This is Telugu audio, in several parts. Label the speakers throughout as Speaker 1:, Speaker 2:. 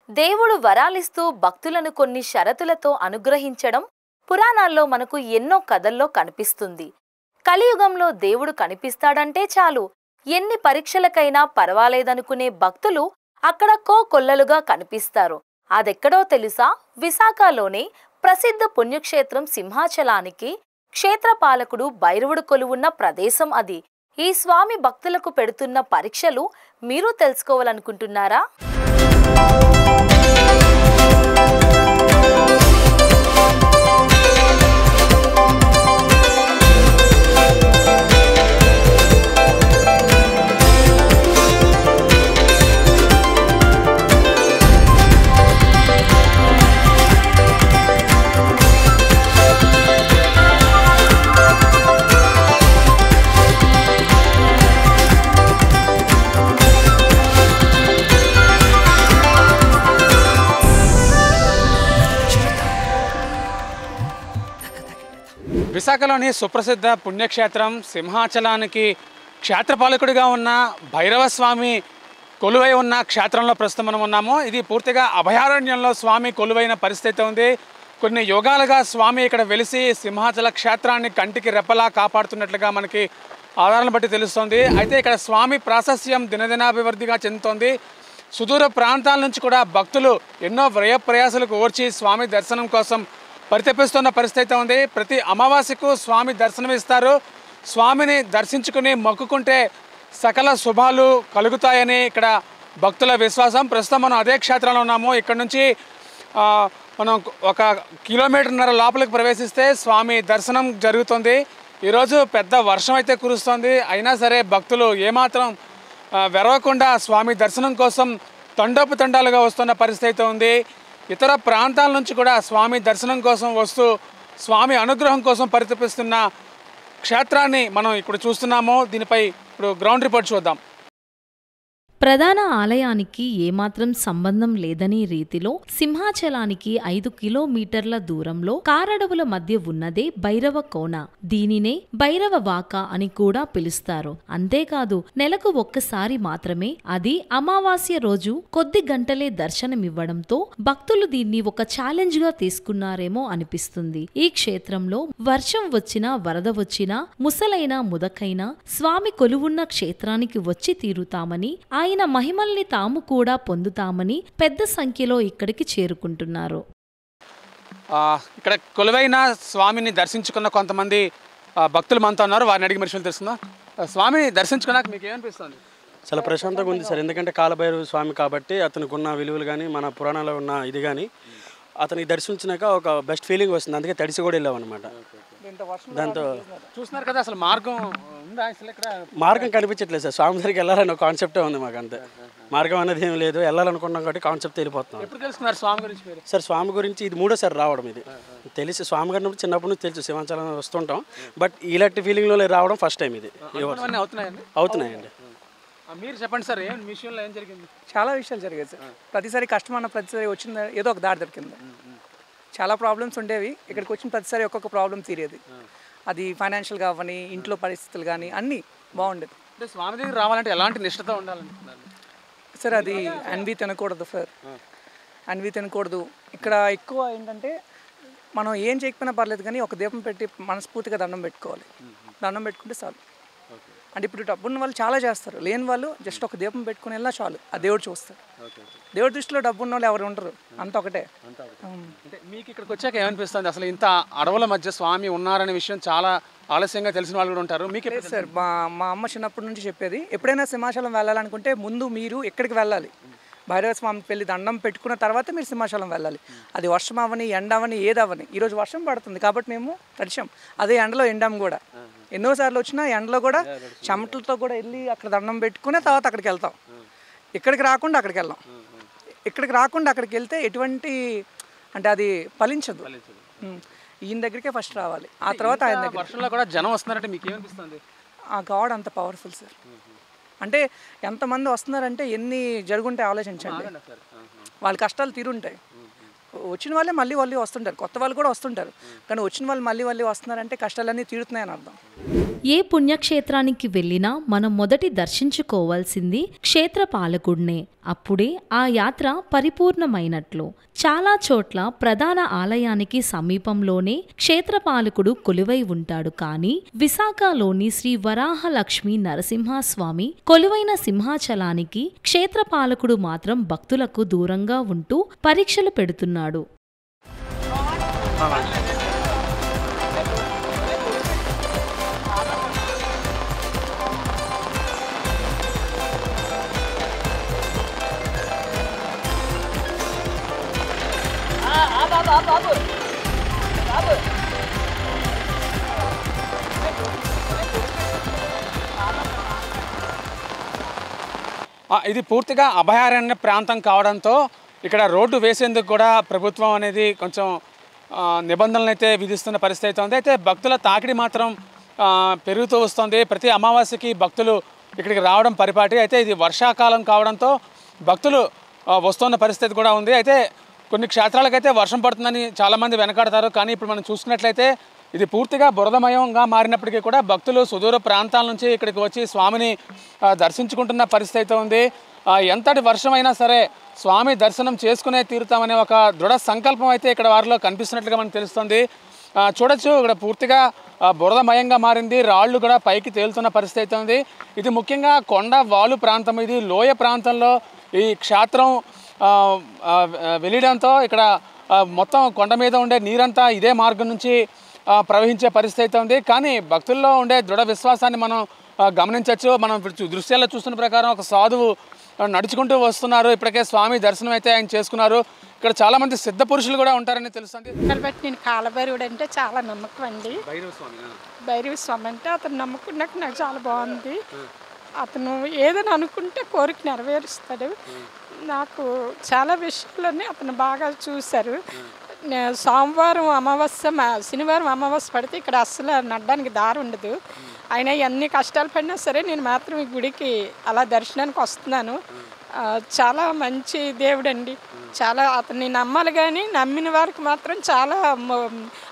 Speaker 1: దేవుడు వరాలిస్తూ భక్తులను కొన్ని షరతులతో అనుగ్రహించడం పురాణాల్లో మనకు ఎన్నో కథల్లో కనిపిస్తుంది. కలియుగంలో దేవుడు కనిపిస్తాడంటే చాలు, ఎన్ని పరీక్షలకైనా పర్వాలేదనుకునే భక్తులు అక్కడ కోకొల్లలుగా కనిపిస్తారు. అదెక్కడో తెలుసా? విశాఖలోనే ప్రసిద్ధ పుణ్యక్షేత్రం సింహాచలానికి క్షేత్రపాలకుడు భైరవుడు కొలువున్న ప్రదేశం అది. ఈ స్వామి భక్తులకు పెడుతున్న పరీక్షలు మీరు తెలుసుకోవాలనుకుంటున్నారా?
Speaker 2: విశాఖలోని సుప్రసిద్ధ పుణ్యక్షేత్రం సింహాచలానికి క్షేత్రపాలకుడిగా ఉన్న భైరవ స్వామి కొలువై ఉన్న క్షేత్రంలో ప్రస్తుతం మనం ఉన్నాము. ఇది పూర్తిగా అభయారణ్యంలో స్వామి కొలువైన పరిస్థితి ఉంది. కొన్ని యుగాలుగా స్వామి ఇక్కడ వెలిసి సింహాచల క్షేత్రాన్ని కంటికి రెప్పలా కాపాడుతున్నట్లుగా మనకి ఆధారాలను బట్టి తెలుస్తోంది. అయితే ఇక్కడ స్వామి ప్రాశస్యం దినదినాభివృద్ధిగా చెందుతోంది. సుదూర ప్రాంతాల నుంచి కూడా భక్తులు ఎన్నో వ్యయప్రయాసాలకు ఓర్చి స్వామి దర్శనం కోసం పరితపిస్తున్న పరిస్థితి ఉంది. ప్రతి అమావాస్యకు స్వామి దర్శనమిస్తారు. స్వామిని దర్శించుకుని మొక్కుకుంటే సకల శుభాలు కలుగుతాయని ఇక్కడ భక్తుల విశ్వాసం. ప్రస్తుతం మనం అదే క్షేత్రంలో ఉన్నాము. ఇక్కడ నుంచి మనం 1 కిలోమీటర్న్నర లోపలికి ప్రవేశిస్తే స్వామి దర్శనం జరుగుతుంది. ఈరోజు పెద్ద వర్షం అయితే కురుస్తోంది. అయినా సరే భక్తులు ఏమాత్రం వెరవకుండా స్వామి దర్శనం కోసం తండోపతండాలుగా వస్తున్న పరిస్థితి ఉంది. ఇతర ప్రాంతాల నుంచి కూడా స్వామి దర్శనం కోసం వస్తూ స్వామి అనుగ్రహం కోసం పరితపిస్తున్న క్షేత్రాన్ని మనం ఇప్పుడు చూస్తున్నాము. దీనిపై ఇప్పుడు గ్రౌండ్ రిపోర్ట్ చూద్దాం.
Speaker 3: ప్రధాన ఆలయానికి ఏమాత్రం సంబంధం లేదని రీతిలో సింహాచలానికి 5 కిలోమీటర్ల దూరంలో కారడవుల మధ్య ఉన్నదే భైరవ కోన. దీనినే భైరవ వాక అని కూడా పిలుస్తారు. అంతేకాదు, నెలకు ఒక్కసారి మాత్రమే, అది అమావాస్య రోజు కొద్ది గంటలే దర్శనమివ్వడంతో భక్తులు దీన్ని ఒక ఛాలెంజ్ గా తీసుకున్నారేమో అనిపిస్తుంది. ఈ క్షేత్రంలో వర్షం వచ్చినా వరద వచ్చినా ముసలైనా ముదకైనా స్వామి కొలువున్న క్షేత్రానికి వచ్చి తీరుతామని, ఆయన మహిమల్ని తాము కూడా పొందుతామని పెద్ద సంఖ్యలో ఇక్కడికి చేరుకుంటున్నారు.
Speaker 2: ఇక్కడ కొలువైన స్వామిని దర్శించుకున్న కొంతమంది భక్తులు మనతో ఉన్నారు. వారిని అడిగి మనుషులు తెలుసుకుందాం. స్వామిని దర్శించుకున్నాక మీకు ఏమనిపిస్తుంది?
Speaker 4: చాలా ప్రశాంతంగా ఉంది సార్. ఎందుకంటే కాలభైరవ స్వామి కాబట్టి అతనికి ఉన్న విలువలు కానీ మన పురాణాల్లో ఉన్న ఇది కానీ అతనికి దర్శించినాక ఒక బెస్ట్ ఫీలింగ్ వస్తుంది. అందుకే తడిసి కూడా వెళ్ళాం అనమాట. దాంతో
Speaker 2: చూస్తున్నారు కదా, అసలు మార్గం ఉందా? అసలు ఇక్కడ
Speaker 4: మార్గం కనిపించట్లేదు సార్. స్వామి దగ్గరికి వెళ్ళాలని ఒక కాన్సెప్టే ఉంది మాకు. అంతే, మార్గం అనేది ఏం లేదు. వెళ్ళాలనుకున్నాం కాబట్టి కాన్సెప్ట్ వెళ్ళిపోతున్నాం.
Speaker 2: ఎప్పుడు తెలుసుకున్నారు స్వామి గురించి మీరు?
Speaker 4: సార్ స్వామి గురించి ఇది 3ఓసారి రావడం. ఇది తెలిసి స్వామి గారిని చిన్నప్పటి నుంచి తెలుసు, సింహాచలం వస్తుంటాం. బట్ ఇలాంటి ఫీలింగ్లో రావడం ఫస్ట్ టైం ఇది. అవుతున్నాయండి.
Speaker 2: మీరు చెప్పండి సార్, ఏం విషయంలో ఏం జరిగింది?
Speaker 5: చాలా విషయాలు జరిగాయి సార్. ప్రతిసారి కష్టం అన్న ప్రతిసారి వచ్చింది ఏదో ఒక దారి దొరికింది. చాలా ప్రాబ్లమ్స్ ఉండేవి. ఇక్కడికి వచ్చిన ప్రతిసారి ఒక్కొక్క ప్రాబ్లం తీరేది. అది ఫైనాన్షియల్గా అవ్వని, ఇంట్లో పరిస్థితులు కానీ అన్నీ బాగుండేది.
Speaker 2: అంటే స్వామి దగ్గర రావాలంటే ఎలాంటి నిష్ఠతో ఉండాలనుకుంటున్నారు
Speaker 5: సార్? అది అన్వి తినకూడదు సార్, అన్వి తినకూడదు. ఇక్కడ ఎక్కువ ఏంటంటే మనం ఏం చేయకపోయినా పర్లేదు కానీ ఒక దీపం పెట్టి మనస్ఫూర్తిగా దండం పెట్టుకోవాలి. దండం పెట్టుకుంటే చాలు. అంటే ఇప్పుడు డబ్బు ఉన్న వాళ్ళు చాలా చేస్తారు, లేని వాళ్ళు జస్ట్ ఒక దీపం పెట్టుకుని వెళ్ళినా చాలు, ఆ దేవుడు చూస్తారు. దేవుడి దృష్టిలో డబ్బు ఉన్న వాళ్ళు ఎవరు ఉండరు, అంత ఒకటే.
Speaker 2: అంటే మీకు ఇక్కడికి వచ్చాక ఏమనిపిస్తుంది? అసలు ఇంత అడవుల మధ్య స్వామి ఉన్నారనే విషయం చాలా ఆలస్యంగా తెలిసిన వాళ్ళు కూడా ఉంటారు. మీకు
Speaker 5: సార్ మా అమ్మ చిన్నప్పటి నుంచి చెప్పేది, ఎప్పుడైనా సింహాచలం వెళ్ళాలనుకుంటే ముందు మీరు ఎక్కడికి వెళ్ళాలి, భైరవ స్వామికి వెళ్ళి దండం పెట్టుకున్న తర్వాత మీరు సింహాచలం వెళ్ళాలి. అది వర్షం అవని ఎండ అవని ఏదవని. ఈరోజు వర్షం పడుతుంది కాబట్టి మేము తడిచాం, అదే ఎండలో ఎండాం కూడా. ఎన్నోసార్లు వచ్చినా ఎండలో కూడా చెమటలతో కూడా వెళ్ళి అక్కడ దండం పెట్టుకునే తర్వాత అక్కడికి వెళ్తాం. ఇక్కడికి రాకుండా అక్కడికి వెళ్ళాం. ఇక్కడికి రాకుండా అక్కడికి వెళ్తే ఎటువంటి అంటే అది ఫలించదు. ఈయన దగ్గరికే ఫస్ట్ రావాలి, ఆ తర్వాత ఆయన దగ్గర.
Speaker 2: వర్షంలో కూడా జనం వస్తున్నారంటే మీకు ఏమనిపిస్తుంది?
Speaker 5: ఆ గాడ్ అంత పవర్ఫుల్ సార్. అంటే ఎంతమంది వస్తున్నారంటే ఎన్ని జరుగుంటే ఆలోచించండి. వాళ్ళ కష్టాలు తీరుంటాయి. వచ్చిన వాళ్ళే మళ్ళీ వస్తుంటారు, కొత్త వాళ్ళు కూడా వస్తుంటారు. కానీ వచ్చిన వాళ్ళు మళ్ళీ వస్తున్నారంటే కష్టాలన్నీ తీరుతున్నాయని అర్థం.
Speaker 3: ఏ పుణ్యక్షేత్రానికి వెళ్ళినా మనం మొదటి దర్శించుకోవాల్సింది క్షేత్రపాలకుడినే. అప్పుడే ఆ యాత్ర పరిపూర్ణమైనట్లు. చాలా చోట్ల ప్రధాన ఆలయానికి సమీపంలోనే క్షేత్రపాలకుడు కొలువై ఉంటాడు. కానీ విశాఖలోని శ్రీ వరాహలక్ష్మి నరసింహస్వామి కొలువైన సింహాచలానికి క్షేత్రపాలకుడు మాత్రం భక్తులకు దూరంగా ఉంటూ పరీక్షలు పెడుతున్నాడు.
Speaker 2: ఇది పూర్తిగా అభయారణ్య ప్రాంతం కావడంతో ఇక్కడ రోడ్డు వేసేందుకు కూడా ప్రభుత్వం అనేది కొంచెం నిబంధనలు అయితే విధిస్తున్న పరిస్థితి అయితే ఉంది. అయితే భక్తుల తాకిడి మాత్రం పెరుగుతూ వస్తుంది. ప్రతి అమావాస్యకి భక్తులు ఇక్కడికి రావడం పరిపాటి. అయితే ఇది వర్షాకాలం కావడంతో భక్తులు వస్తున్న పరిస్థితి కూడా ఉంది. అయితే కొన్ని క్షేత్రాలకైతే వర్షం పడుతుందని చాలామంది వెనకాడతారు. కానీ ఇప్పుడు మనం చూసుకున్నట్లయితే ఇది పూర్తిగా బురదమయంగా మారినప్పటికీ కూడా భక్తులు సుదూర ప్రాంతాల నుంచి ఇక్కడికి వచ్చి స్వామిని దర్శించుకుంటున్న పరిస్థితి అయితే ఉంది. ఎంతటి వర్షమైనా సరే స్వామి దర్శనం చేసుకునే తీరుతామనే ఒక దృఢ సంకల్పం అయితే ఇక్కడ వారిలో కనిపిస్తున్నట్లుగా మనకు తెలుస్తుంది. చూడొచ్చు, ఇక్కడ పూర్తిగా బురదమయంగా మారింది. రాళ్ళు కూడా పైకి తేలుతున్న పరిస్థితి అయితే ఉంది. ఇది ముఖ్యంగా కొండ వాలు ప్రాంతం. ఇది లోయ ప్రాంతంలో ఈ క్షేత్రం వెలియడంతో ఇక్కడ మొత్తం కొండ మీద ఉండే నీరంతా ఇదే మార్గం నుంచి ప్రవహించే పరిస్థితి అయితే ఉంది. కానీ భక్తుల్లో ఉండే దృఢ విశ్వాసాన్ని మనం గమనించవచ్చు. మనం దృశ్యాల్లో చూస్తున్న ప్రకారం ఒక సాధువు నడుచుకుంటూ వస్తున్నారు. ఇప్పటికే స్వామి దర్శనం అయితే ఆయన చేసుకున్నారు. ఇక్కడ చాలా మంది సిద్ధ పురుషులు కూడా ఉంటారని తెలుస్తుంది.
Speaker 6: నేను కాలభైరవుడు అంటే చాలా నమ్మకం అండి. భైరవ స్వామి అంటే అతను నమ్మకం నాకు చాలా బాగుంది. అతను ఏదైనా అనుకుంటే కోరిక నెరవేరుస్తాడు. నాకు చాలా విషయాలన్నీ అతను బాగా చూశారు. సోమవారం అమావాస్య శనివారం అమావాస్య పడితే ఇక్కడ అస్సలు నడడానికి దారి ఉండదు. అయినా ఎన్ని కష్టాలు పడినా సరే నేను మాత్రం ఈ గుడికి అలా దర్శనానికి వస్తున్నాను. చాలా మంచి దేవుడు అండి. చాలా అతన్ని నమ్మాలి, కానీ నమ్మిన వారికి మాత్రం చాలా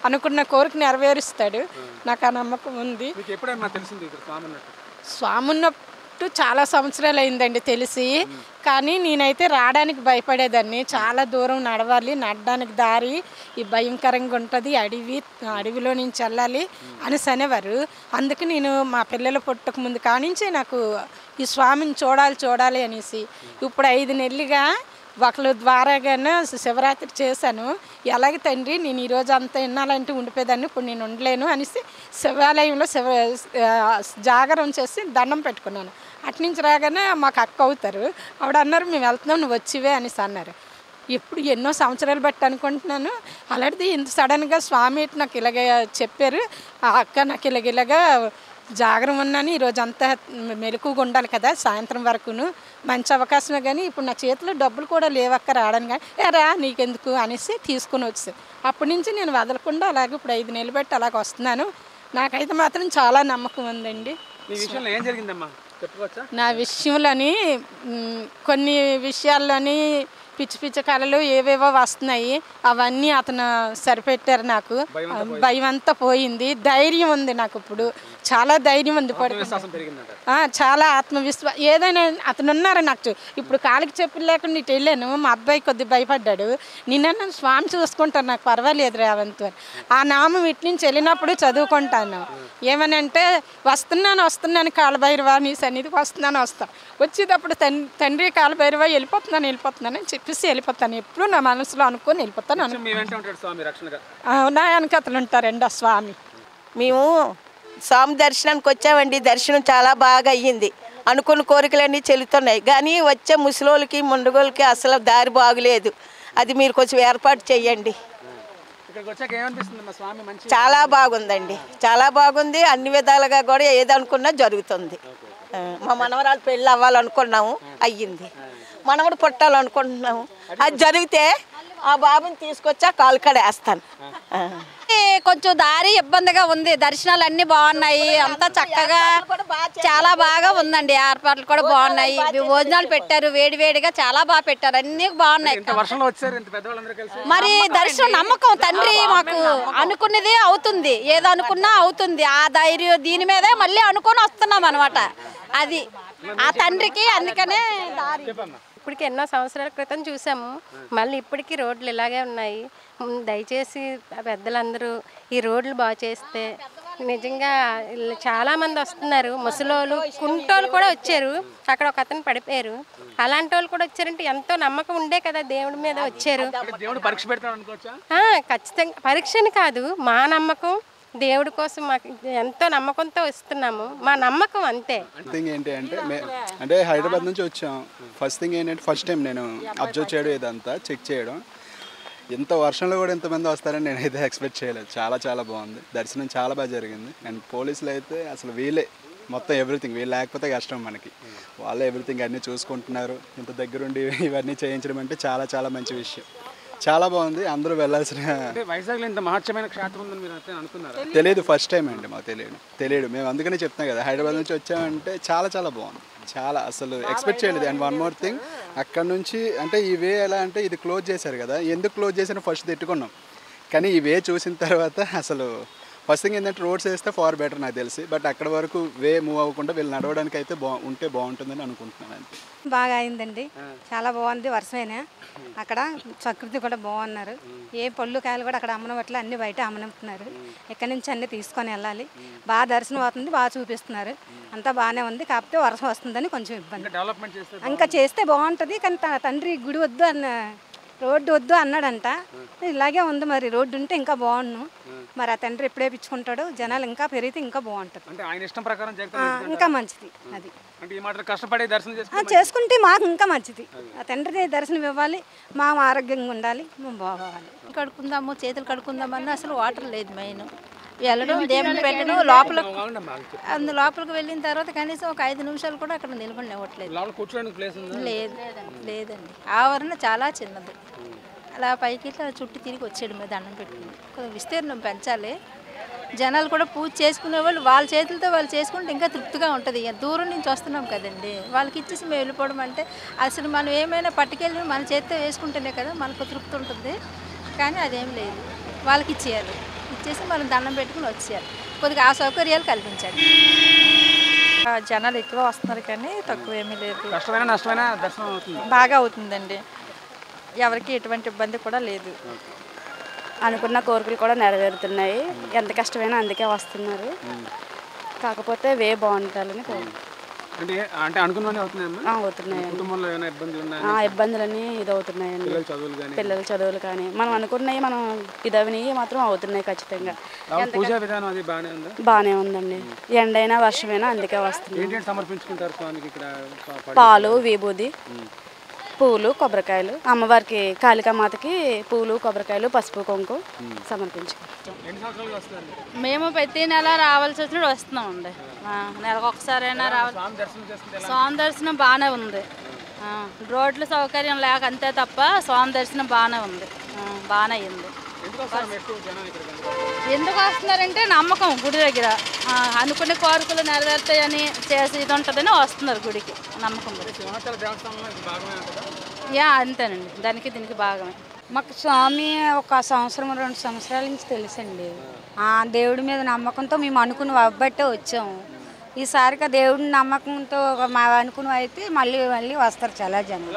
Speaker 6: అనుకున్న కోరిక నెరవేరుస్తాడు. నాకు ఆ నమ్మకం ఉంది. స్వామి ఉన్నట్టు చాలా సంవత్సరాలు అయిందండి తెలిసి. కానీ నేనైతే రావడానికి భయపడేదాన్ని. చాలా దూరం నడవాలి, నడడానికి దారి ఈ భయంకరంగా ఉంటుంది, అడవిలో నుంచి వెళ్ళాలి అనేసి అనేవారు. అందుకే నేను మా పిల్లలు పుట్టక ముందు కానించి నాకు ఈ స్వామిని చూడాలి అనేసి ఇప్పుడు 5 నెలలుగా ఒకళ్ళ ద్వారాగానే శివరాత్రి చేశాను. ఎలాగ తండ్రి నేను ఈరోజు అంత వినాలంటే ఉండిపోయేదాన్ని, ఇప్పుడు నేను ఉండలేను అనేసి శివాలయంలో జాగరం చేసి దండం పెట్టుకున్నాను. అట్నుంచి రాగానే మాకు అక్క అవుతారు. ఆవిడ అన్నారు, మేము వెళ్తున్నాం, నువ్వు వచ్చివే అనేసి అన్నారు. ఇప్పుడు ఎన్నో సంవత్సరాలు బట్టి అనుకుంటున్నాను. అలాంటిది ఇంత సడన్గా స్వామి నాకు ఇలాగ చెప్పారు. ఆ అక్క నాకు ఇలాగ జాగరం ఉన్నాను, ఈరోజు అంతా మెలకుగా ఉండాలి కదా సాయంత్రం వరకును, మంచి అవకాశమే. కానీ ఇప్పుడు నా చేతిలో డబ్బులు కూడా లేవక్క రావడానికి. కానీ రా నీకెందుకు అనేసి తీసుకుని వచ్చాను. అప్పటి నుంచి నేను వదలకుండా అలాగే ఇప్పుడు 5 నెలలు బట్టి అలాగ వస్తున్నాను. నాకైతే మాత్రం చాలా నమ్మకం ఉందండి. నా విషయంలోని కొన్ని విషయాల్లోని పిచ్చి కళలు ఏవేవో వస్తున్నాయి. అవన్నీ అతను సరిపెట్టారు. నాకు భయం అంతా పోయింది. ధైర్యం ఉంది నాకు. ఇప్పుడు చాలా ధైర్యం ఉంది. చాలా ఆత్మవిశ్వాసం. ఏదైనా అతను ఉన్నారు నాకు. ఇప్పుడు కాలికి చెప్పులు లేకుండా ఇటు వెళ్ళాను. మా అబ్బాయి కొద్దిగా భయపడ్డాడు. నిన్న స్వామి చూసుకుంటాను, నాకు పర్వాలేదు రేవంత్. ఆ నామం ఇటు నుంచి వెళ్ళినప్పుడు చదువుకుంటాను. ఏమనంటే వస్తున్నాను కాలభైరవ నీ సన్నిధికి వస్తాను. వచ్చేటప్పుడు తండ్రి కాలభైరవ వెళ్ళిపోతున్నాను అని చెప్పేసి వెళ్ళిపోతాను. ఎప్పుడు నా మనసులో అనుకొని వెళ్ళిపోతాను. నా వెనకతలు ఉంటారండి ఆ స్వామి.
Speaker 7: మేము స్వామి దర్శనానికి వచ్చామండి. దర్శనం చాలా బాగా అయ్యింది. అనుకున్న కోరికలన్నీ చెల్లుతున్నాయి. కానీ వచ్చే ముసలోళ్ళకి ముండుగోళ్ళకి అసలు దారి బాగులేదు. అది మీరు కొంచెం ఏర్పాటు చేయండి. చాలా బాగుందండి, చాలా బాగుంది. అన్ని విధాలుగా కూడా ఏదనుకున్నా జరుగుతుంది. మా మనవరాలు పెళ్ళి అవ్వాలనుకున్నాము, అయ్యింది. మనవడు పుట్టాలనుకుంటున్నాము, అది జరిగితే ఆ బాబుని తీసుకొచ్చి ఆ కాలు కాడ వేస్తాను.
Speaker 8: కొంచెం దారి ఇబ్బందిగా ఉంది, దర్శనాలు అన్ని బాగున్నాయి, అంతా చక్కగా చాలా బాగా ఉందండి. ఏర్పాట్లు కూడా బాగున్నాయి, భోజనాలు పెట్టారు వేడి వేడిగా, చాలా బాగా పెట్టారు, అన్ని బాగున్నాయి. మరి దర్శనం నమ్మకం తండ్రి, మాకు అనుకున్నది అవుతుంది, ఏదో అనుకున్నా అవుతుంది. ఆ ధైర్యం దీని మీదే మళ్ళీ అనుకొని వస్తున్నాం అనమాట. అది ఆ తండ్రికి, అందుకనే
Speaker 9: ఇప్పటికి ఎన్నో సంవత్సరాల క్రితం చూసాము, మళ్ళీ ఇప్పటికీ రోడ్లు ఇలాగే ఉన్నాయి. దయచేసి పెద్దలందరూ ఈ రోడ్లు బాగు చేస్తే నిజంగా చాలామంది వస్తున్నారు, ముసలోళ్ళు కుంటోళ్ళు కూడా వచ్చారు, అక్కడ ఒక అతను పడిపోయారు. అలాంటి వాళ్ళు కూడా వచ్చారంటే ఎంతో నమ్మకం ఉండే కదా దేవుడి మీద వచ్చారు. ఖచ్చితంగా పరీక్షని కాదు, మా నమ్మకం దేవుడి కోసం మాకు ఎంతో నమ్మకంతో వస్తున్నాము, మా నమ్మకం అంతే.
Speaker 10: థింగ్ ఏంటి అంటే హైదరాబాద్ నుంచి వచ్చాం. ఫస్ట్ థింగ్ ఏంటంటే ఫస్ట్ టైం నేను అబ్జర్వ్ చేయడం, ఇదంతా చెక్ చేయడం. ఎంత వర్షంలో కూడా ఎంతమంది వస్తారని నేనైతే ఎక్స్పెక్ట్ చేయలేదు. చాలా చాలా బాగుంది, దర్శనం చాలా బాగా జరిగింది. అండ్ పోలీసులు అయితే అసలు వీళ్ళే మొత్తం ఎవ్రీథింగ్, వీళ్ళు లేకపోతే కష్టం మనకి. వాళ్ళే ఎవ్రీథింగ్ అన్నీ చూసుకుంటున్నారు. ఇంత దగ్గరుండి ఇవన్నీ చేయించడం అంటే చాలా చాలా మంచి విషయం. చాలా బాగుంది, అందరూ వెళ్ళాల్సిన.
Speaker 2: వైజాగ్లో ఇంత మహత్యమైన క్షేత్రం ఉందని మీరు అయితే అనుకున్నారా?
Speaker 10: తెలియదు, ఫస్ట్ టైం అండి మాకు తెలియదు. మేము అందుకనే చెప్తాం కదా, హైదరాబాద్ నుంచి వచ్చామంటే చాలా చాలా బాగుంది, చాలా అసలు ఎక్స్పెక్ట్ చేయలేదు. అండ్ వన్ మోర్ థింగ్, అక్కడ నుంచి అంటే ఈ వే ఎలా అంటే ఇది క్లోజ్ చేశారు కదా, ఎందుకు క్లోజ్ చేశారో ఫస్ట్ తిట్టుకున్నాం. కానీ ఈ వే చూసిన తర్వాత అసలు ఫస్ట్ థింగ్ ఏంటంటే రోడ్స్ వేస్తే ఫార్ బెటర్ నాకు తెలిసి. బట్ అక్కడ వరకు వే మూవ్ అవ్వకుండా వీళ్ళు నడవడానికి అయితే ఉంటే బాగుంటుందని అనుకుంటున్నాను అంతే.
Speaker 11: బాగా అయిందండి, చాలా బాగుంది. వర్షమైనా అక్కడ ప్రకృతి కూడా బాగున్నారు. ఏ పళ్ళు కాయలు కూడా అక్కడ అమ్మనవట్లు అన్ని బయట అమ్మనంటున్నారు. ఎక్కడి నుంచి అన్నీ తీసుకొని వెళ్ళాలి. బాగా దర్శనం అవుతుంది, బాగా చూపిస్తున్నారు, అంతా బాగానే ఉంది. కాకపోతే వర్షం వస్తుందని కొంచెం ఇబ్బంది. ఇంకా చేస్తే బాగుంటుంది, కానీ తండ్రి గుడి వద్దు అన్న, రోడ్డు వద్దు అన్నాడంట. ఇలాగే ఉంది, మరి రోడ్డు ఉంటే ఇంకా బాగుండు. మరి ఆ తండ్రి ఎప్పుడే పిచ్చుకుంటాడో, జనాలు ఇంకా పెరిగితే ఇంకా బాగుంటుంది, ఇంకా మంచిది. అది చేసుకుంటే మాకు ఇంకా మంచిది. ఆ తండ్రి దర్శనం ఇవ్వాలి, మా ఆరోగ్యంగా ఉండాలి, మేము బాగోవాలి.
Speaker 8: కడుక్కుందాము, చేతులు కడుక్కుందామని అసలు వాటర్ లేదు. మెయిన్ వెళ్ళడం, దేవుని పెట్టడం, లోపలికి వెళ్ళిన తర్వాత కనీసం ఒక 5 నిమిషాలు కూడా అక్కడ నిలబడినవ్వట్లేదు. లేదు లేదండి, ఆవరణ చాలా చిన్నది. అలా పైకి చుట్టూ తిరిగి వచ్చాడు, మీద దండం పెట్టుకుని. కొంచెం విస్తీర్ణం పెంచాలి. జనాలు కూడా పూజ చేసుకునే వాళ్ళు వాళ్ళ చేతులతో వాళ్ళు చేసుకుంటే ఇంకా తృప్తిగా ఉంటుంది. దూరం నుంచి వస్తున్నాం కదండి, వాళ్ళకి ఇచ్చేసి మేము వెళ్ళిపోవడం అంటే అసలు మనం ఏమైనా పట్టుకెళ్ళి మన చేతితో వేసుకుంటేనే కదా మనకు తృప్తి ఉంటుంది. కానీ అదేం లేదు, వాళ్ళకి ఇచ్చేయాలి, ఇచ్చేసి మనం దండం పెట్టుకుని వచ్చేయాలి. కొద్దిగా ఆ సౌకర్యాలు కల్పించాలి. జనాలు ఎక్కువ వస్తున్నారు కానీ తక్కువ ఏమీ లేదు, బాగా అవుతుందండి. ఎవరికి ఎటువంటి ఇబ్బంది కూడా లేదు.
Speaker 11: అనుకున్న కోరికలు కూడా నెరవేరుతున్నాయి. ఎంత కష్టమైనా అందుకే వస్తున్నారు. కాకపోతే వే బాగుంటాలని ఇబ్బందులన్నీ ఇదవుతున్నాయండి. పిల్లల చదువులు కానీ మనం అనుకున్నవి మనం ఇదవినవి మాత్రం అవుతున్నాయి ఖచ్చితంగా. బాగానే ఉందండి, ఎండైనా వర్షమైనా అందుకే వస్తుంది. పాలు, విభూది, పూలు, కొబ్బరికాయలు, అమ్మవారికి కాళికామాతకి పూలు, కొబ్బరికాయలు, పసుపు, కుంకుమ సమర్పించుకుంటాం.
Speaker 12: మేము ప్రతి నెల రావాల్సి వచ్చినప్పుడు వస్తున్నామండి. నెలకు ఒకసారైనా రావాలి. స్వామి దర్శనం బాగానే ఉంది, రోడ్ల సౌకర్యం లేక అంతే తప్ప స్వామి దర్శనం బాగానే ఉంది, బాగానే అయింది. ఎందుకు వస్తున్నారంటే నమ్మకం, గుడి దగ్గర అనుకునే కోరికలు నెరవేరుతాయని చేసి ఇది ఉంటుందని వస్తున్నారు గుడికి, నమ్మకం. అంతేనండి, దానికి దీనికి భాగమే.
Speaker 11: మాకు స్వామి ఒక సంవత్సరం 2 సంవత్సరాల నుంచి తెలుసండి. దేవుడి మీద నమ్మకంతో మేము అనుకుని అబ్బట్టే వచ్చాము. ఈసారిగా దేవుడి నమ్మకంతో అనుకుని అయితే మళ్ళీ వస్తారు చాలా జనం.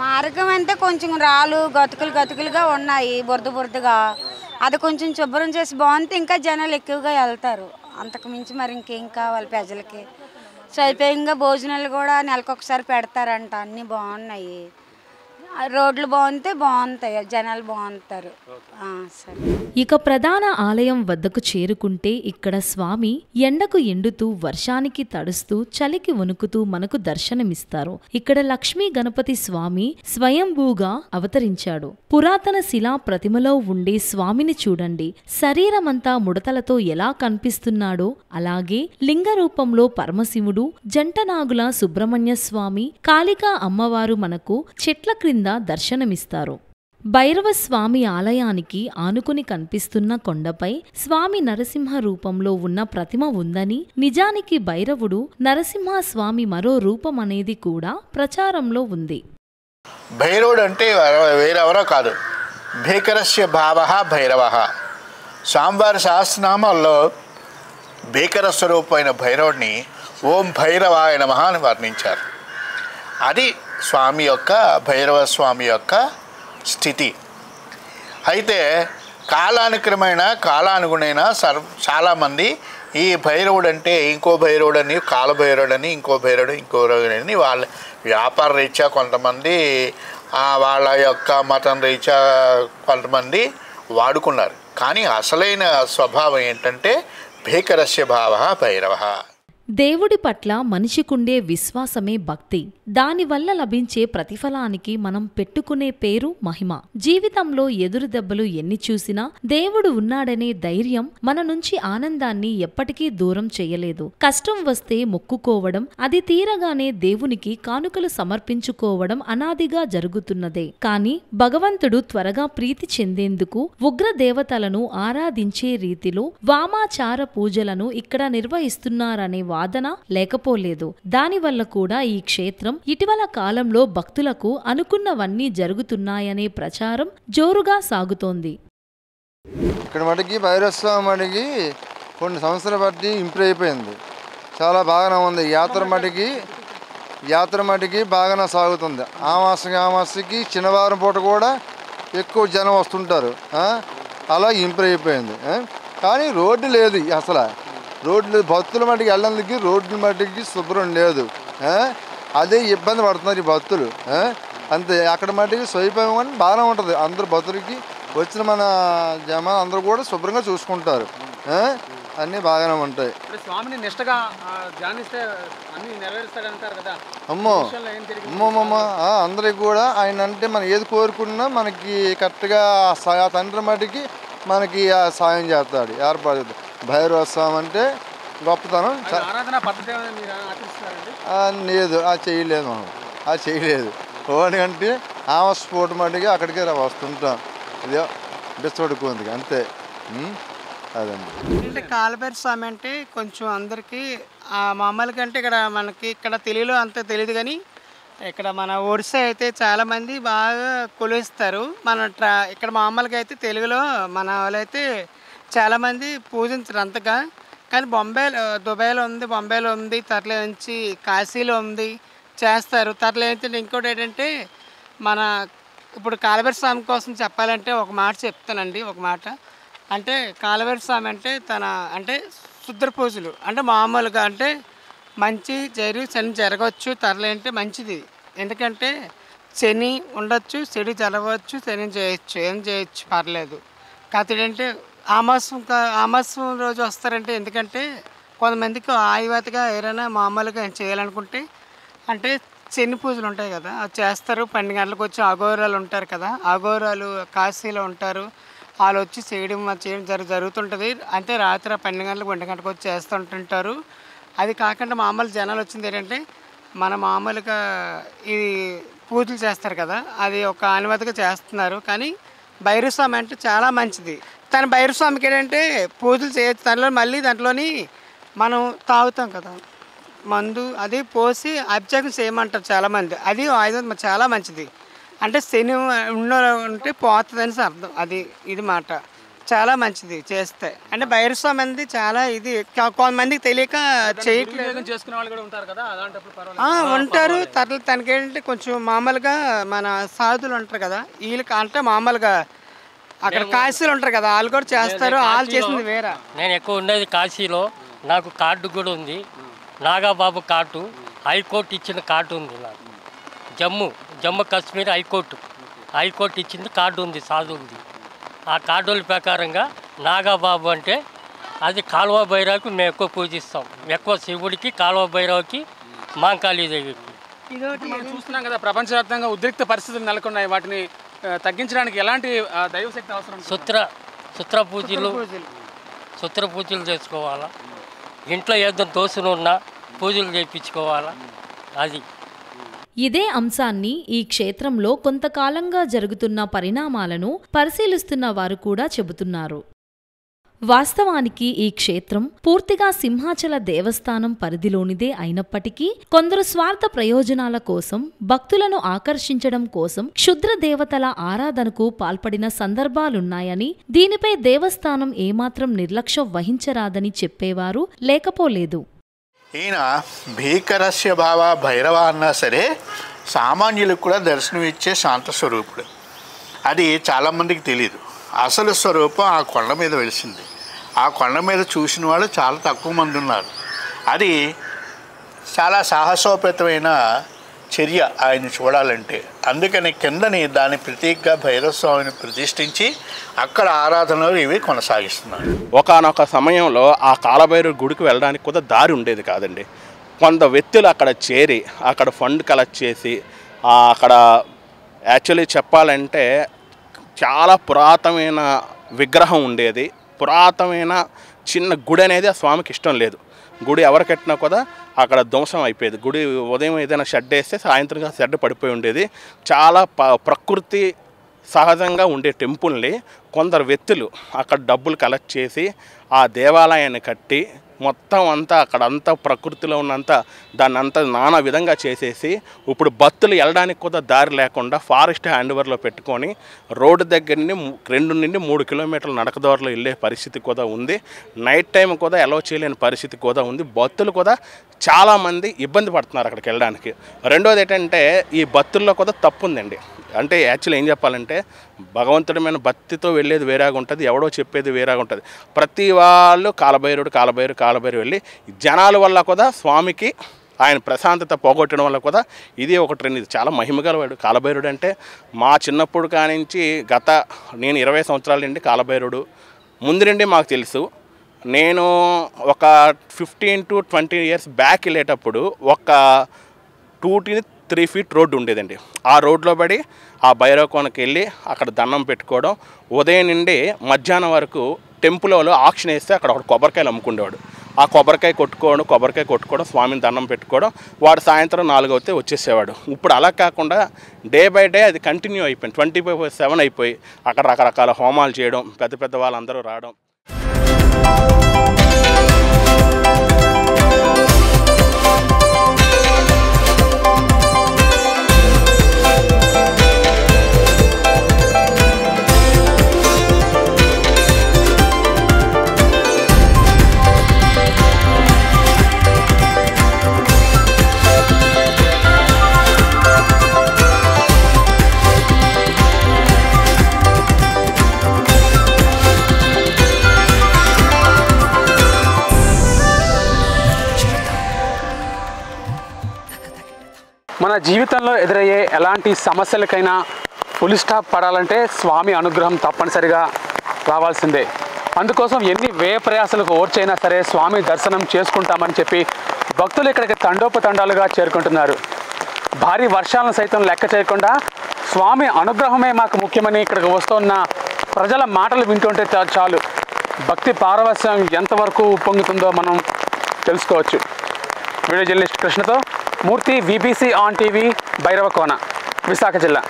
Speaker 11: మార్గం అంటే కొంచెం రాళ్ళు గతుకులుగా ఉన్నాయి, బురదగా. అది కొంచెం శుభ్రం చేసి బాగుంటే ఇంకా జనాలు ఎక్కువగా వెళ్తారు. అంతకు మించి మరి ఇంకేం కావాలి ప్రజలకి. స్వల్పంగా భోజనాలు కూడా నెలకొకసారి పెడతారంట, అన్నీ బాగున్నాయి. రోడ్లు బాగుంటే బాగుంటాయి, జనాలు బాగుంటారు. సరే.
Speaker 3: ఇక ప్రధాన ఆలయం వద్దకు చేరుకుంటే ఇక్కడ స్వామి ఎండకు ఎండుతూ, వర్షానికి తడుస్తూ, చలికి వణుకుతూ మనకు దర్శనమిస్తారు. ఇక్కడ లక్ష్మీ గణపతి స్వామి స్వయంభూగా అవతరించాడు. పురాతన శిలా ప్రతిమలో ఉండే స్వామిని చూడండి. శరీరమంతా ముడతలతో ఎలా కనిపిస్తున్నాడో అలాగే లింగ రూపంలో పరమశివుడు, జంటనాగుల సుబ్రహ్మణ్య స్వామి, కాళికా అమ్మవారు మనకు చెట్ల క్రింద క్రింద దర్శనమిస్తారు. భైరవ స్వామి ఆలయానికి ఆనుకుని కనిపిస్తున్న కొండపై స్వామి నరసింహ రూపంలో ఉన్న ప్రతిమ ఉందని, నిజానికి భైరవుడు నరసింహస్వామి మరో రూపమనేది కూడా ప్రచారంలో ఉంది.
Speaker 13: భైరవుడు అంటే వేరెవరో కాదు, భీకరస్య భావ భైరవ. స్వామివారి సహస్రనామాల్లో భీకర స్వరూపమైన భైరవుడిని ఓం భైరవాయ నమః అని వర్ణించారు. అది స్వామి యొక్క భైరవ స్వామి యొక్క స్థితి. అయితే కాలానుగుణైన చాలామంది ఈ భైరవుడు అంటే ఇంకో భైరవుడని, కాలభైరవుడని, ఇంకో భైరవుడని వాళ్ళ వ్యాపార రీత్యా కొంతమంది, వాళ్ళ యొక్క మతం రీత్యా కొంతమంది వాడుకున్నారు. కానీ అసలైన స్వభావం ఏంటంటే భీకరస్య భావ భైరవ.
Speaker 3: దేవుడి పట్ల మనిషికుండే విశ్వాసమే భక్తి. దానివల్ల లభించే ప్రతిఫలానికి మనం పెట్టుకునే పేరు మహిమ. జీవితంలో ఎదురు దెబ్బలు ఎన్ని చూసినా దేవుడు ఉన్నాడనే ధైర్యం మన నుంచి ఆనందాన్ని ఎప్పటికీ దూరం చేయలేదు. కష్టం వస్తే మొక్కుకోవడం, అది తీరగానే దేవునికి కానుకలు సమర్పించుకోవడం అనాదిగా జరుగుతున్నదే. కాని భగవంతుడు త్వరగా ప్రీతి చెందేందుకు ఉగ్ర దేవతలను ఆరాధించే రీతిలో వామాచార పూజలను ఇక్కడ నిర్వహిస్తున్నారనే వాదన లేకపోలేదు. దానివల్ల కూడా ఈ క్షేత్రం ఇటీవల కాలంలో భక్తులకు అనుకున్నవన్నీ జరుగుతున్నాయనే ప్రచారం జోరుగా సాగుతోంది.
Speaker 14: ఇక్కడ మటుకి భైరవస్వామి మటుకి కొన్ని సంవత్సరాల బట్టి ఇంప్రూవ్ అయిపోయింది, చాలా బాగానే ఉంది. యాత్ర మటుకి బాగానే సాగుతుంది. ఆమాసకి చిన్నవారం పూట కూడా ఎక్కువ జనం వస్తుంటారు, అలా ఇంప్రూవ్ అయిపోయింది. కానీ రోడ్డు లేదు, అసలు రోడ్లు భక్తుల మటుకి వెళ్ళడానికి రోడ్ల మటుకి శుభ్రం లేదు. అదే ఇబ్బంది పడుతున్నారు ఈ భక్తులు. అంతే, అక్కడ మటుకి స్వైపం అని బాగానే ఉంటుంది. అందరు భక్తులకి వచ్చిన మన జమాలు అందరూ కూడా శుభ్రంగా చూసుకుంటారు, అన్నీ బాగానే ఉంటాయి.
Speaker 2: స్వామిని నిష్టగా ధ్యానిస్తే అన్ని నెరవేరుస్తాడంటారు కదా.
Speaker 14: అమ్మమ్మ అందరికి కూడా ఆయన అంటే మనం ఏది కోరుకున్నా మనకి కరెక్ట్గా తండ్రి మటుకి మనకి సాయం చేస్తాడు, ఏర్పడుతుంది. భైరవ స్వామి అంటే గొప్పతనం లేదు, చేయలేదు మనం, చేయలేదు. ఓనికంటే ఆమస్ఫోట్ మటుకి అక్కడికి వస్తుంటాం, ఇదే బిచ్చడుకుంది అంతే. అదండి.
Speaker 15: అంటే కాలభైరవ స్వామి అంటే కొంచెం అందరికీ మామూలుగా అంటే ఇక్కడ తెలుగులో అంత తెలియదు, కానీ ఇక్కడ మన ఒడిశా అయితే చాలామంది బాగా కొలుస్తారు. ఇక్కడ మామూలుగా అయితే తెలుగులో మన వాళ్ళైతే చాలామంది పూజించరు అంతగా. కానీ దుబాయ్లో ఉంది, బొంబాయిలో ఉంది, తరలి నుంచి కాశీలో ఉంది, చేస్తారు. తరలి ఏంటంటే ఇంకోటి ఏంటంటే మన ఇప్పుడు కాలభైరవ స్వామి కోసం చెప్పాలంటే ఒక మాట చెప్తానండి. ఒక మాట అంటే కాలభైరవ స్వామి అంటే అంటే శుద్ర పూజలు అంటే మామూలుగా అంటే మంచి శని జరగవచ్చు, తరలి అంటే మంచిది. ఎందుకంటే శని ఉండొచ్చు, చెడు జరగవచ్చు, శని చేయొచ్చు, ఏం చేయొచ్చు, పర్లేదు. కాకపోతే ఏంటంటే ఆమాసం రోజు వస్తారంటే ఎందుకంటే కొంతమందికి ఆయువతగా ఏదైనా మామూలుగా చేయాలనుకుంటే అంటే శని పూజలు ఉంటాయి కదా, అది చేస్తారు. 12 గంటలకు వచ్చి అఘోరాలు ఉంటారు కదా, అఘోరాలు కాశీలో ఉంటారు, వాళ్ళు వచ్చి చేయడం జరుగుతుంటుంది. అంటే రాత్రి 12 గంటలకు 1 గంటకు వచ్చి చేస్తుంటుంటారు. అది కాకుండా మామూలు జనాలు వచ్చింది ఏంటంటే మన మామూలుగా ఈ పూజలు చేస్తారు కదా, అది ఒక అనుమతిగా చేస్తున్నారు. కానీ భైరవ స్వామి అంటే చాలా మంచిది. భైరవ స్వామికి ఏంటంటే పూజలు చేయొచ్చు. మళ్ళీ దాంట్లోని మనం తాగుతాం కదా మందు, అది పోసి అభిషేకం చేయమంటారు చాలామంది. అది ఆయుధం చాలా మంచిది. అంటే శని ఉంటే పోతుందని అర్థం. ఇది మాట చాలా మంచిది చేస్తే. అంటే భైరవ స్వామి అనేది చాలా ఇది కొంతమందికి తెలియక చేయట్లేదు, ఉంటారు. తనకేంటంటే కొంచెం మామూలుగా మన సాధులు ఉంటారు కదా, వీళ్ళకి అంటే మామూలుగా అక్కడ కాశీలో ఉంటారు కదా, వాళ్ళు కూడా చేస్తారు. వాళ్ళు చేసింది వేరే.
Speaker 16: నేను ఎక్కువ ఉండేది కాశీలో, నాకు కార్డు కూడా ఉంది, నాగాబాబు కార్డు, హైకోర్టు ఇచ్చిన కార్డు ఉంది నాకు. జమ్మూ కాశ్మీర్ హైకోర్టు ఇచ్చింది కార్డు ఉంది సాధువుది. ఆ కార్డుల ప్రకారంగా నాగాబాబు అంటే అది కాలువ భైరవకి మేము ఎక్కువ పూజిస్తాం. ఎక్కువ శివుడికి, కాలువ భైరవకి, మాంకాళీ దేవికి.
Speaker 2: ఇదొకటి మనం చూస్తున్నాం కదా, ప్రపంచవ్యాప్తంగా ఉద్రిక్త పరిస్థితులు నెలకొన్నాయి. వాటిని తగ్గించడానికి ఎలాంటి దైవశక్తి అవసరం?
Speaker 16: సుత్ర పూజలు చేసుకోవాలా, ఇంట్లో ఏదో దోషులు ఉన్నా పూజలు చేయించుకోవాలా. అది
Speaker 3: ఇదే అంశాన్ని ఈ క్షేత్రంలో కొంతకాలంగా జరుగుతున్న పరిణామాలను పరిశీలిస్తున్న వారు కూడా చెబుతున్నారు. వాస్తవానికి ఈ క్షేత్రం పూర్తిగా సింహాచల దేవస్థానం పరిధిలోనిదే అయినప్పటికీ కొందరు స్వార్థ ప్రయోజనాల కోసం భక్తులను ఆకర్షించడం కోసం క్షుద్ర దేవతల ఆరాధనకు పాల్పడిన సందర్భాలున్నాయని, దీనిపై దేవస్థానం ఏమాత్రం నిర్లక్ష్యం వహించరాదని చెప్పేవారు లేకపోలేదు.
Speaker 13: ఈయన భీకరస్య భావ భైరవ అన్నా సరే సామాన్యులకు కూడా దర్శనం ఇచ్చే శాంత స్వరూపుడు. అది చాలామందికి తెలియదు. అసలు స్వరూపం ఆ కొండ మీద వెలిసింది. ఆ కొండ మీద చూసిన వాళ్ళు చాలా తక్కువ మంది ఉన్నారు. అది చాలా సాహసోపేతమైన చర్య ఆయన చూడాలంటే. అందుకని కిందని దాని ప్రతీకగా భైరవ స్వామిని ప్రతిష్ఠించి అక్కడ ఆరాధనలు ఇవి కొనసాగిస్తున్నారు.
Speaker 17: ఒకానొక సమయంలో ఆ కాలభైరవ గుడికి వెళ్ళడానికి కూడా దారి ఉండేది కాదండి. కొంత వ్యక్తులు అక్కడ చేరి అక్కడ ఫండ్ కలెక్ట్ చేసి అక్కడ యాక్చువల్లీ చెప్పాలంటే చాలా పురాతనమైన విగ్రహం ఉండేది. పురాతనమైన చిన్న గుడి అనేది ఆ స్వామికి ఇష్టం లేదు. గుడి ఎవరు కట్టినా కూడా అక్కడ ధ్వంసం అయిపోయేది. గుడి ఉదయం ఏదైనా షెడ్ వేస్తే సాయంత్రంగా షెడ్ పడిపోయి ఉండేది. చాలా ప్రకృతి సహజంగా ఉండే టెంపుల్ని కొందరు వ్యక్తులు అక్కడ డబ్బులు కలెక్ట్ చేసి ఆ దేవాలయాన్ని కట్టి మొత్తం అంతా అక్కడంతా ప్రకృతిలో ఉన్నంత దాన్ని అంతా నానా విధంగా చేసేసి ఇప్పుడు భక్తులు వెళ్ళడానికి కూడా దారి లేకుండా ఫారెస్ట్ హ్యాండ్ ఓవర్లో పెట్టుకొని రోడ్డు దగ్గర నుండి 2 నుండి 3 కిలోమీటర్ల నడకదారిలో వెళ్ళే పరిస్థితి కూడా ఉంది. నైట్ టైం కూడా అలౌ చేయలేని పరిస్థితి కూడా ఉంది. భక్తులు కూడా చాలామంది ఇబ్బంది పడుతున్నారు అక్కడికి వెళ్ళడానికి. రెండోది ఏంటంటే ఈ భక్తుల్లో కూడా తప్పు ఉందండి. అంటే యాక్చువల్లీ ఏం చెప్పాలంటే భగవంతుడమైన భక్తితో వెళ్ళేది వేరేగా ఉంటుంది, ఎవడో చెప్పేది వేరేగా ఉంటుంది. ప్రతి వాళ్ళు కాలభైరుడు వెళ్ళి జనాల వల్ల కూడా స్వామికి ఆయన ప్రశాంతత పోగొట్టడం వల్ల కూడా ఇది ఒక ట్రెండ్. ఇది చాలా మహిమగలవాడు కాలభైరుడు అంటే. మా చిన్నప్పుడు కానించి నేను 20 సంవత్సరాల నుండి కాలభైరుడు ముందు నుండి మాకు తెలుసు. నేను ఒక 15 to 20 years బ్యాక్ వెళ్ళేటప్పుడు ఒక 2 to 3 feet రోడ్డు ఉండేదండి. ఆ రోడ్లో పడి ఆ భైరవ కోనకి వెళ్ళి అక్కడ దండం పెట్టుకోవడం. ఉదయం నుండి మధ్యాహ్నం వరకు టెంపుల్లో ఆక్షన్ వేస్తే అక్కడ ఒక కొబ్బరికాయలు అమ్ముకునేవాడు. ఆ కొబ్బరికాయ కొట్టుకోవడం స్వామిని దండం పెట్టుకోవడం. వాడు సాయంత్రం 4 అవుతే వచ్చేసేవాడు. ఇప్పుడు అలా కాకుండా డే బై డే అది కంటిన్యూ అయిపోయింది. 24/7 అయిపోయి అక్కడ రకరకాల హోమాలు చేయడం, పెద్ద వాళ్ళందరూ రావడం.
Speaker 2: మన జీవితంలో ఎదురయ్యే ఎలాంటి సమస్యలకైనా ఫుల్ స్టాప్ పడాలంటే స్వామి అనుగ్రహం తప్పనిసరిగా రావాల్సిందే. అందుకోసం ఎన్ని వ్యయ ప్రయాసాలకు ఓర్చైనా సరే స్వామి దర్శనం చేసుకుంటామని చెప్పి భక్తులు ఇక్కడికి తండోపతండాలుగా చేరుకుంటున్నారు. భారీ వర్షాలను సైతం లెక్క చేయకుండా స్వామి అనుగ్రహమే మాకు ముఖ్యమని ఇక్కడికి వస్తున్న ప్రజల మాటలు వింటుంటే చాలు భక్తి పారవస్యం ఎంతవరకు ఉప్పొంగుతుందో మనం తెలుసుకోవచ్చు. వీడియో జర్నలిస్ట్ కృష్ణతో Murthy, VBC on TV, Bhairavakona, Visakha జిల్లా.